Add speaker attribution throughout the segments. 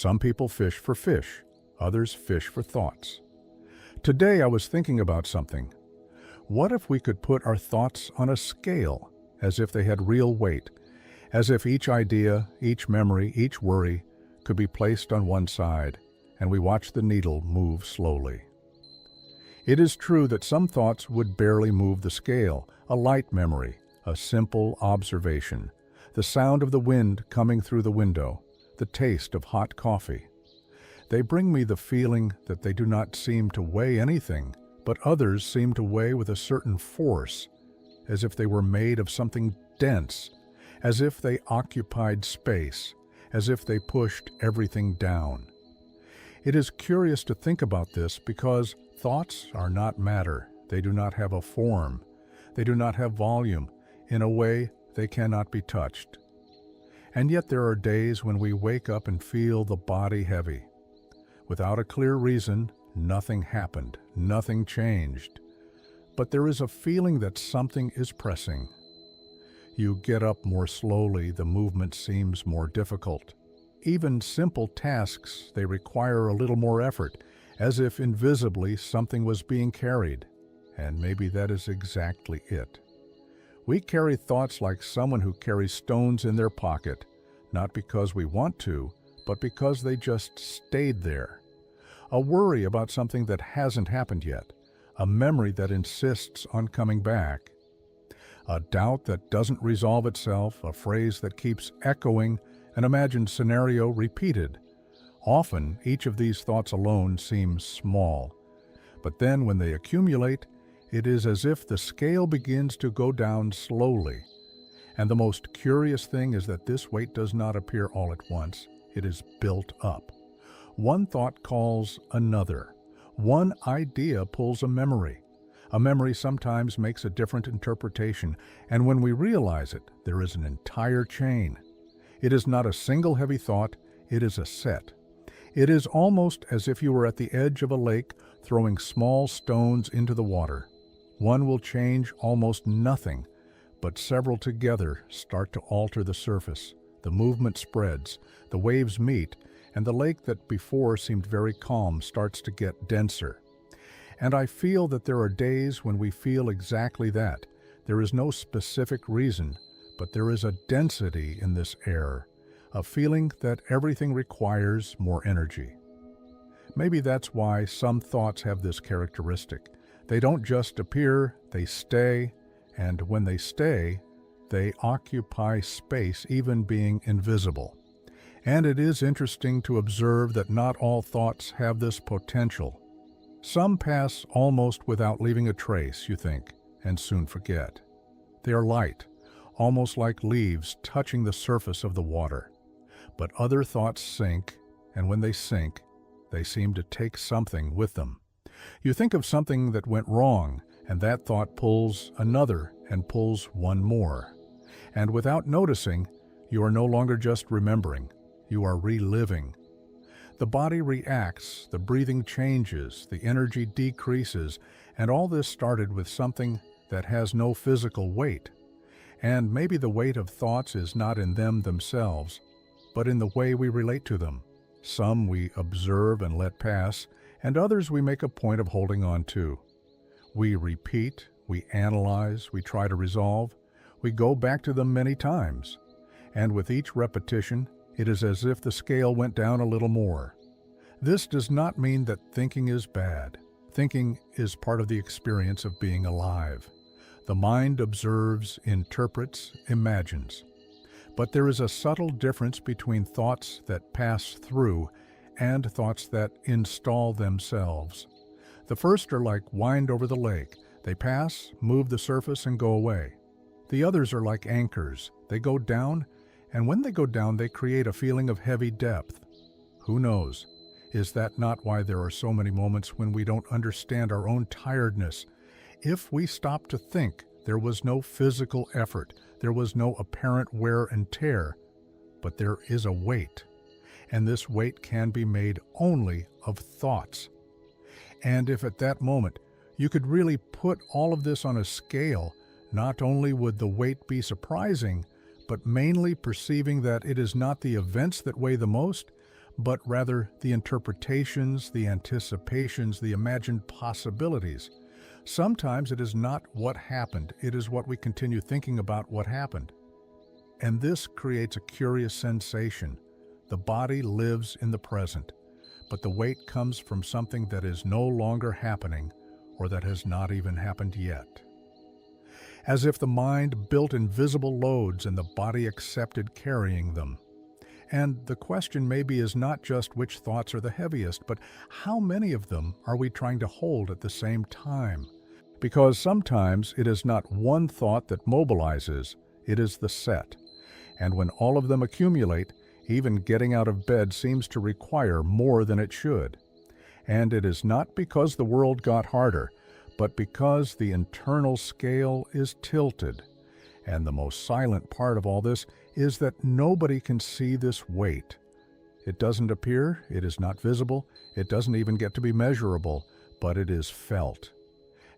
Speaker 1: Some people fish for fish, others fish for thoughts. Today I was thinking about something. What if we could put our thoughts on a scale, as if they had real weight, as if each idea, each memory, each worry could be placed on one side, and we watch the needle move slowly? It is true that some thoughts would barely move the scale, a light memory, a simple observation, the sound of the wind coming through the window, the taste of hot coffee. They bring me the feeling that they do not seem to weigh anything, but others seem to weigh with a certain force, as if they were made of something dense, as if they occupied space, as if they pushed everything down. It is curious to think about this because thoughts are not matter. They do not have a form. They do not have volume. In a way, they cannot be touched. And yet there are days when we wake up and feel the body heavy. Without a clear reason, nothing happened, nothing changed. But there is a feeling that something is pressing. You get up more slowly, the movement seems more difficult. Even simple tasks, they require a little more effort, as if invisibly something was being carried. And maybe that is exactly it. We carry thoughts like someone who carries stones in their pocket, not because we want to, but because they just stayed there. A worry about something that hasn't happened yet, a memory that insists on coming back, a doubt that doesn't resolve itself, a phrase that keeps echoing, an imagined scenario repeated. Often, each of these thoughts alone seems small, but then when they accumulate, it is as if the scale begins to go down slowly. And the most curious thing is that this weight does not appear all at once. It is built up. One thought calls another. One idea pulls a memory. A memory sometimes makes a different interpretation, and when we realize it, there is an entire chain. It is not a single heavy thought, it is a set. It is almost as if you were at the edge of a lake throwing small stones into the water. One will change almost nothing, but several together start to alter the surface. The movement spreads, the waves meet, and the lake that before seemed very calm starts to get denser. And I feel that there are days when we feel exactly that. There is no specific reason, but there is a density in this air, a feeling that everything requires more energy. Maybe that's why some thoughts have this characteristic. They don't just appear, they stay, and when they stay, they occupy space, even being invisible. And it is interesting to observe that not all thoughts have this potential. Some pass almost without leaving a trace, you think, and soon forget. They are light, almost like leaves touching the surface of the water. But other thoughts sink, and when they sink, they seem to take something with them. You think of something that went wrong, and that thought pulls another and pulls one more. And without noticing, you are no longer just remembering, you are reliving. The body reacts, the breathing changes, the energy decreases, and all this started with something that has no physical weight. And maybe the weight of thoughts is not in them themselves, but in the way we relate to them. Some we observe and let pass, and others we make a point of holding on to. We repeat, we analyze, we try to resolve, we go back to them many times. And with each repetition, it is as if the scale went down a little more. This does not mean that thinking is bad. Thinking is part of the experience of being alive. The mind observes, interprets, imagines. But there is a subtle difference between thoughts that pass through and thoughts that install themselves. The first are like wind over the lake. They pass, move the surface, and go away. The others are like anchors. They go down, and when they go down, they create a feeling of heavy depth. Who knows? Is that not why there are so many moments when we don't understand our own tiredness? If we stop to think, there was no physical effort, there was no apparent wear and tear, but there is a weight, and this weight can be made only of thoughts. And if at that moment you could really put all of this on a scale, not only would the weight be surprising, but mainly perceiving that it is not the events that weigh the most, but rather the interpretations, the anticipations, the imagined possibilities. Sometimes it is not what happened, it is what we continue thinking about what happened. And this creates a curious sensation. The body lives in the present, but the weight comes from something that is no longer happening or that has not even happened yet. As if the mind built invisible loads and the body accepted carrying them. And the question maybe is not just which thoughts are the heaviest, but how many of them are we trying to hold at the same time? Because sometimes it is not one thought that mobilizes, it is the set. And when all of them accumulate, even getting out of bed seems to require more than it should. And it is not because the world got harder, but because the internal scale is tilted. And the most silent part of all this is that nobody can see this weight. It doesn't appear, it is not visible, it doesn't even get to be measurable, but it is felt.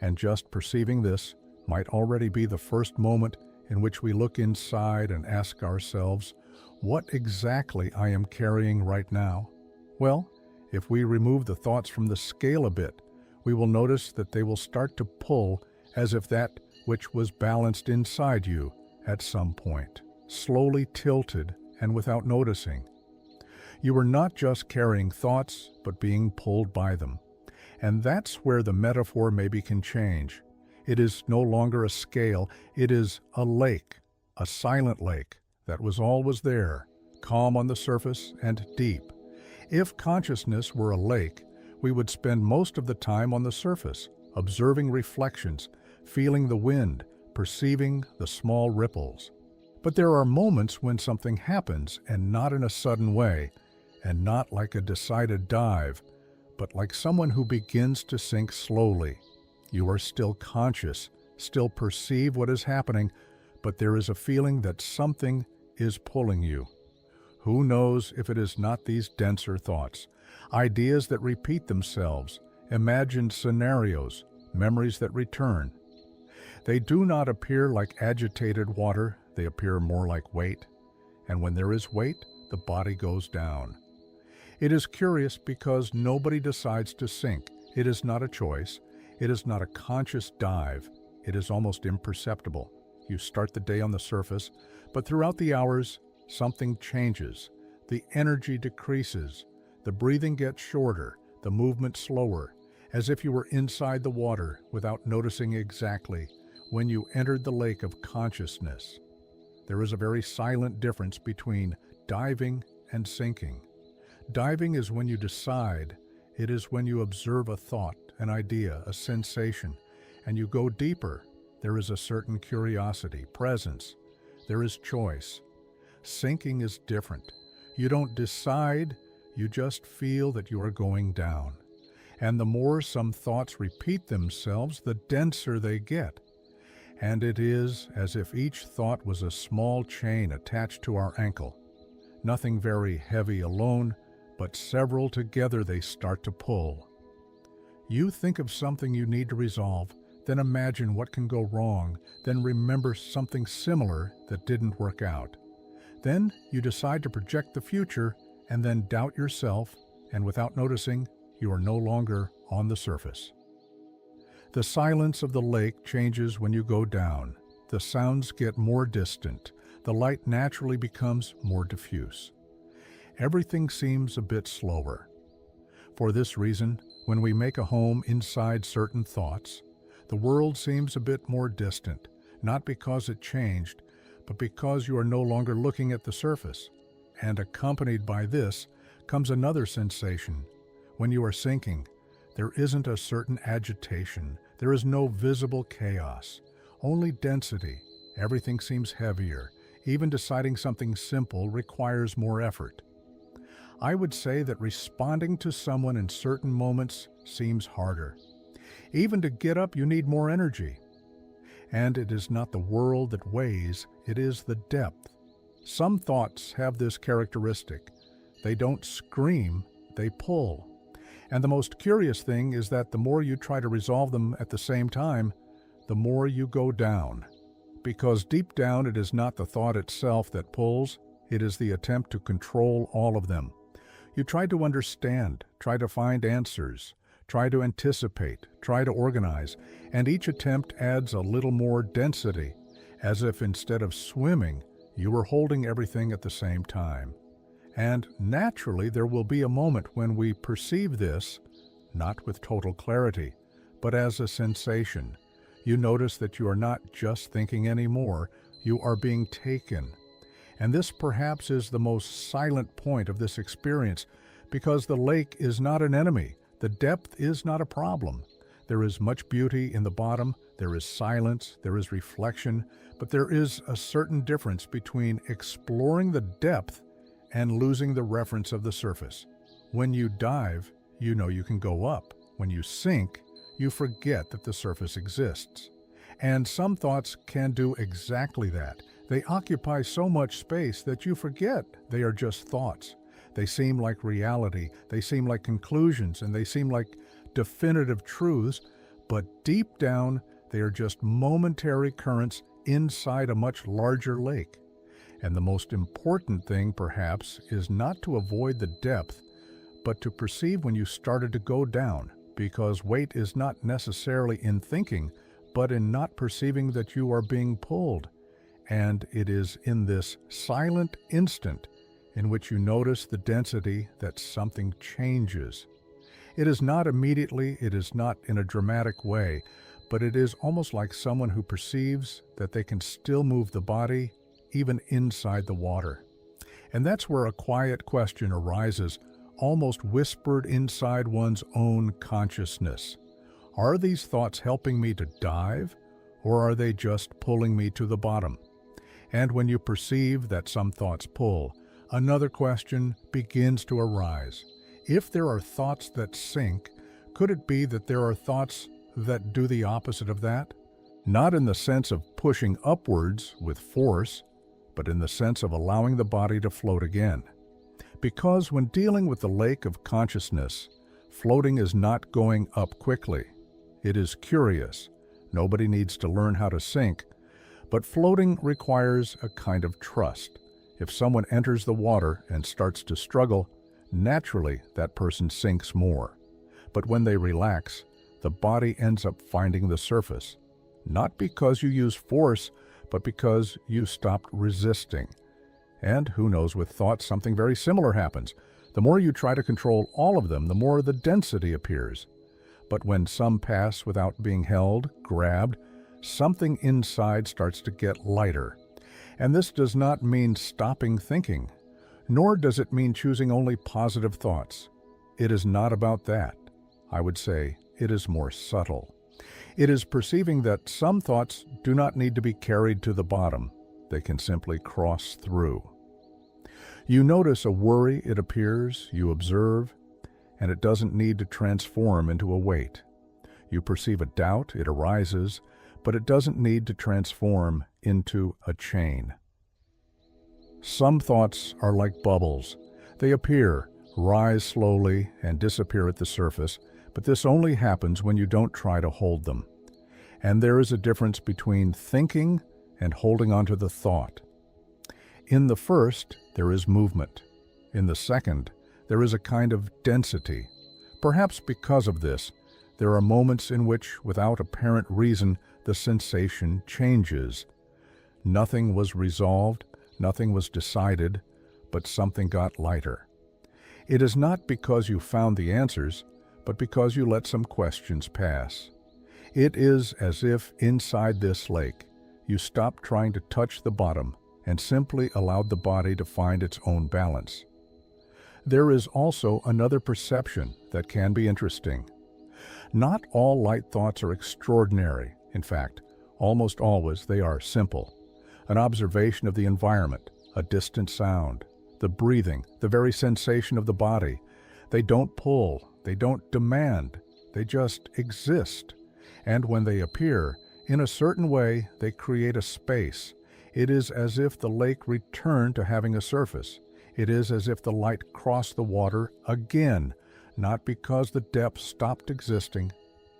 Speaker 1: And just perceiving this might already be the first moment in which we look inside and ask ourselves, what exactly I am carrying right now? Well, if we remove the thoughts from the scale a bit, we will notice that they will start to pull as if that which was balanced inside you at some point, slowly tilted and without noticing. You are not just carrying thoughts, but being pulled by them. And that's where the metaphor maybe can change. It is no longer a scale, it is a lake, a silent lake that was always there, calm on the surface and deep. If consciousness were a lake, we would spend most of the time on the surface, observing reflections, feeling the wind, perceiving the small ripples. But there are moments when something happens, and not in a sudden way, and not like a decided dive, but like someone who begins to sink slowly. You are still conscious, still perceive what is happening, but there is a feeling that something is pulling you. Who knows if it is not these denser thoughts, ideas that repeat themselves, imagined scenarios, memories that return. They do not appear like agitated water, they appear more like weight. And when there is weight, the body goes down. It is curious because nobody decides to sink. It is not a choice. It is not a conscious dive. It is almost imperceptible. You start the day on the surface, but throughout the hours, something changes. The energy decreases. The breathing gets shorter, the movement slower, as if you were inside the water without noticing exactly when you entered the lake of consciousness. There is a very silent difference between diving and sinking. Diving is when you decide. It is when you observe a thought, an idea, a sensation, and you go deeper. There is a certain curiosity, presence. There is choice. Sinking is different. You don't decide, you just feel that you are going down. And the more some thoughts repeat themselves, the denser they get. And it is as if each thought was a small chain attached to our ankle. Nothing very heavy alone, but several together they start to pull. You think of something you need to resolve, then imagine what can go wrong, then remember something similar that didn't work out. Then you decide to project the future and then doubt yourself, and without noticing, you are no longer on the surface. The silence of the lake changes when you go down. The sounds get more distant. The light naturally becomes more diffuse. Everything seems a bit slower. For this reason, when we make a home inside certain thoughts, the world seems a bit more distant, not because it changed, but because you are no longer looking at the surface. And accompanied by this comes another sensation. When you are sinking, there isn't a certain agitation. There is no visible chaos, only density. Everything seems heavier. Even deciding something simple requires more effort. I would say that responding to someone in certain moments seems harder. Even to get up, you need more energy. And it is not the world that weighs, it is the depth. Some thoughts have this characteristic. They don't scream, they pull. And the most curious thing is that the more you try to resolve them at the same time, the more you go down. Because deep down it is not the thought itself that pulls, it is the attempt to control all of them. You try to understand, try to find answers, try to anticipate, try to organize, and each attempt adds a little more density, as if instead of swimming, you were holding everything at the same time. And naturally, there will be a moment when we perceive this, not with total clarity, but as a sensation. You notice that you are not just thinking anymore, you are being taken. And this perhaps is the most silent point of this experience, because the lake is not an enemy, the depth is not a problem. There is much beauty in the bottom, there is silence, there is reflection, but there is a certain difference between exploring the depth and losing the reference of the surface. When you dive, you know you can go up. When you sink, you forget that the surface exists. And some thoughts can do exactly that. They occupy so much space that you forget they are just thoughts. They seem like reality, they seem like conclusions, and they seem like definitive truths, but deep down, they are just momentary currents inside a much larger lake. And the most important thing, perhaps, is not to avoid the depth, but to perceive when you started to go down, because weight is not necessarily in thinking, but in not perceiving that you are being pulled. And it is in this silent instant in which you notice the density that something changes. It is not immediately, it is not in a dramatic way, but it is almost like someone who perceives that they can still move the body even inside the water. And that's where a quiet question arises, almost whispered inside one's own consciousness. Are these thoughts helping me to dive, or are they just pulling me to the bottom? And when you perceive that some thoughts pull, another question begins to arise. If there are thoughts that sink, could it be that there are thoughts that do the opposite of that? Not in the sense of pushing upwards with force, but in the sense of allowing the body to float again. Because when dealing with the lake of consciousness, floating is not going up quickly. It is curious. Nobody needs to learn how to sink, but floating requires a kind of trust. If someone enters the water and starts to struggle, naturally that person sinks more. But when they relax, the body ends up finding the surface, not because you use force, but because you stopped resisting. And who knows, with thoughts, something very similar happens. The more you try to control all of them, the more the density appears. But when some pass without being held, grabbed, something inside starts to get lighter. And this does not mean stopping thinking, nor does it mean choosing only positive thoughts. It is not about that. I would say it is more subtle. It is perceiving that some thoughts do not need to be carried to the bottom. They can simply cross through. You notice a worry, it appears, you observe, and it doesn't need to transform into a weight. You perceive a doubt, it arises, but it doesn't need to transform into a chain. Some thoughts are like bubbles. They appear, rise slowly, and disappear at the surface, but this only happens when you don't try to hold them. And there is a difference between thinking and holding on to the thought. In the first, there is movement. In the second, there is a kind of density. Perhaps because of this, there are moments in which, without apparent reason, the sensation changes. Nothing was resolved, nothing was decided, but something got lighter. It is not because you found the answers, but because you let some questions pass. It is as if inside this lake, you stopped trying to touch the bottom and simply allowed the body to find its own balance. There is also another perception that can be interesting. Not all light thoughts are extraordinary. In fact, almost always they are simple. An observation of the environment, a distant sound, the breathing, the very sensation of the body. They don't pull, they don't demand, they just exist. And when they appear, in a certain way, they create a space. It is as if the lake returned to having a surface. It is as if the light crossed the water again, not because the depth stopped existing,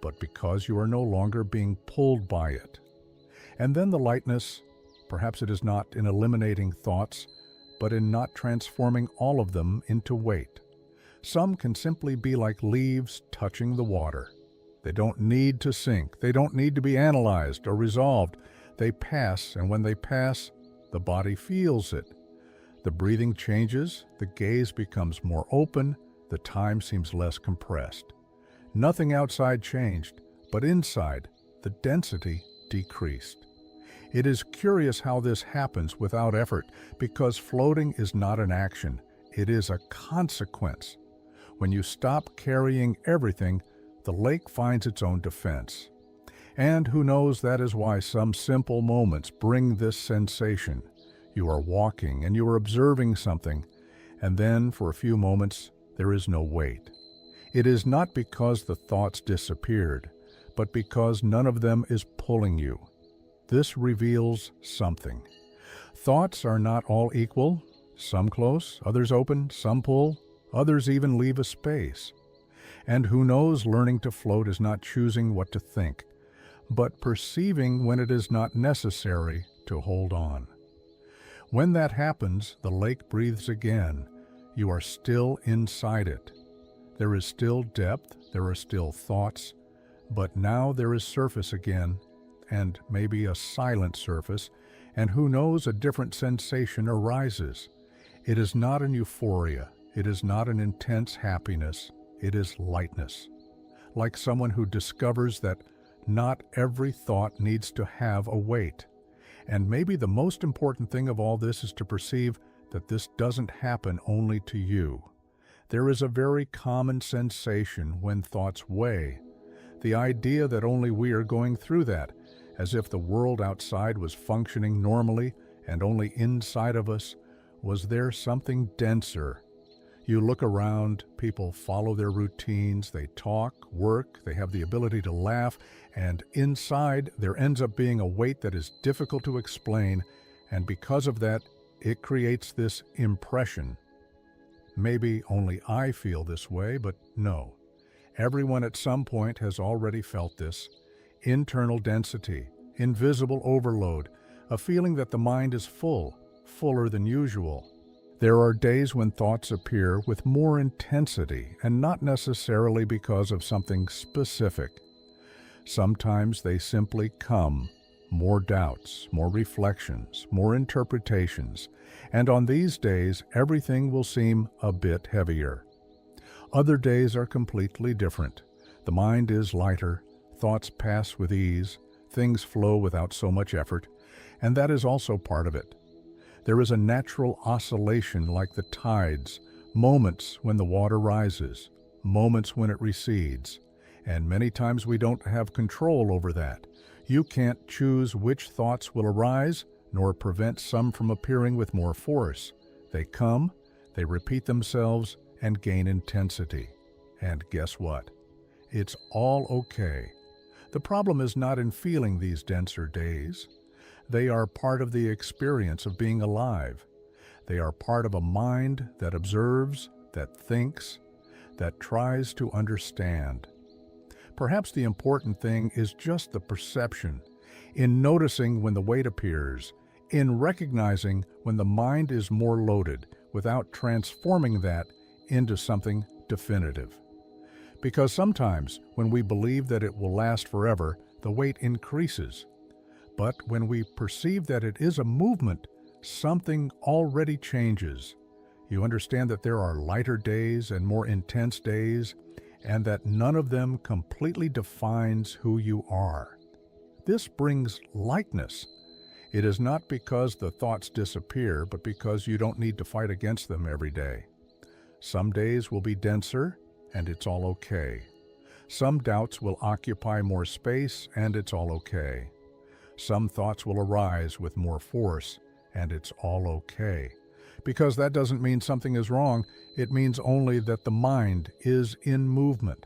Speaker 1: but because you are no longer being pulled by it. And then the lightness, perhaps it is not in eliminating thoughts, but in not transforming all of them into weight. Some can simply be like leaves touching the water. They don't need to sink. They don't need to be analyzed or resolved. They pass, and when they pass, the body feels it. The breathing changes, the gaze becomes more open, the time seems less compressed. Nothing outside changed, but inside, the density decreased. It is curious how this happens without effort, because floating is not an action, it is a consequence. When you stop carrying everything, the lake finds its own defense. And who knows, that is why some simple moments bring this sensation. You are walking and you are observing something, and then for a few moments there is no weight. It is not because the thoughts disappeared, but because none of them is pulling you. This reveals something. Thoughts are not all equal, some close, others open, some pull, others even leave a space. And who knows, learning to float is not choosing what to think, but perceiving when it is not necessary to hold on. When that happens, the lake breathes again. You are still inside it. There is still depth, there are still thoughts, but now there is surface again, and maybe a silent surface, and who knows, a different sensation arises. It is not an euphoria, it is not an intense happiness, it is lightness. Like someone who discovers that not every thought needs to have a weight. And maybe the most important thing of all this is to perceive that this doesn't happen only to you. There is a very common sensation when thoughts weigh. The idea that only we are going through that, as if the world outside was functioning normally and only inside of us. Was there something denser? You look around, people follow their routines, they talk, work, they have the ability to laugh, and inside there ends up being a weight that is difficult to explain, and because of that, it creates this impression. Maybe only I feel this way, but no. Everyone at some point has already felt this. Internal density, invisible overload, a feeling that the mind is full, fuller than usual. There are days when thoughts appear with more intensity and not necessarily because of something specific. Sometimes they simply come, more doubts, more reflections, more interpretations, and on these days everything will seem a bit heavier. Other days are completely different. The mind is lighter, thoughts pass with ease, things flow without so much effort, and that is also part of it. There is a natural oscillation like the tides, moments when the water rises, moments when it recedes, and many times we don't have control over that. You can't choose which thoughts will arise, nor prevent some from appearing with more force. They come, they repeat themselves, and gain intensity. And guess what? It's all okay. The problem is not in feeling these denser days. They are part of the experience of being alive. They are part of a mind that observes, that thinks, that tries to understand. Perhaps the important thing is just the perception, in noticing when the weight appears, in recognizing when the mind is more loaded, without transforming that into something definitive. Because sometimes, when we believe that it will last forever, the weight increases. But when we perceive that it is a movement, something already changes. You understand that there are lighter days and more intense days, and that none of them completely defines who you are. This brings lightness. It is not because the thoughts disappear, but because you don't need to fight against them every day. Some days will be denser, and it's all okay. Some doubts will occupy more space, and it's all okay. Some thoughts will arise with more force, and it's all okay. Because that doesn't mean something is wrong, it means only that the mind is in movement.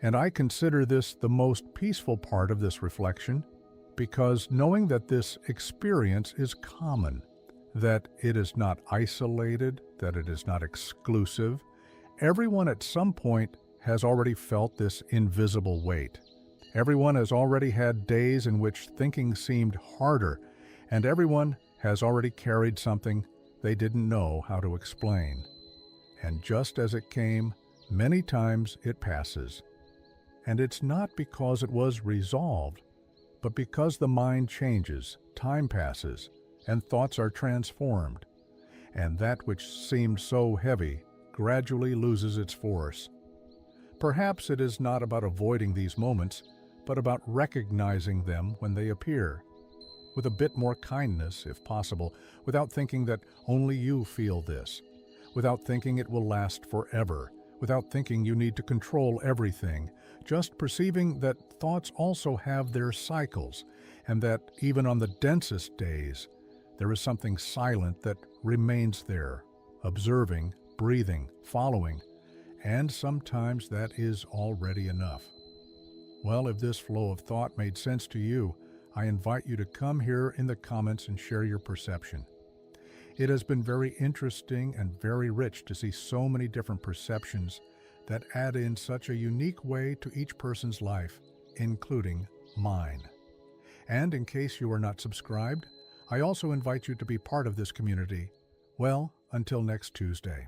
Speaker 1: And I consider this the most peaceful part of this reflection, because knowing that this experience is common, that it is not isolated, that it is not exclusive, everyone at some point has already felt this invisible weight. Everyone has already had days in which thinking seemed harder, and everyone has already carried something they didn't know how to explain. And just as it came, Many times it passes. And it's not because it was resolved, but because the mind changes, time passes, and thoughts are transformed, and that which seemed so heavy gradually loses its force. Perhaps it is not about avoiding these moments, but about recognizing them when they appear, with a bit more kindness, if possible, without thinking that only you feel this, without thinking it will last forever, without thinking you need to control everything, just perceiving that thoughts also have their cycles, and that even on the densest days, there is something silent that remains there, observing, breathing, following, and sometimes that is already enough. Well, if this flow of thought made sense to you, I invite you to come here in the comments and share your perception. It has been very interesting and very rich to see so many different perceptions that add in such a unique way to each person's life, including mine. And in case you are not subscribed, I also invite you to be part of this community. Well, until next Tuesday.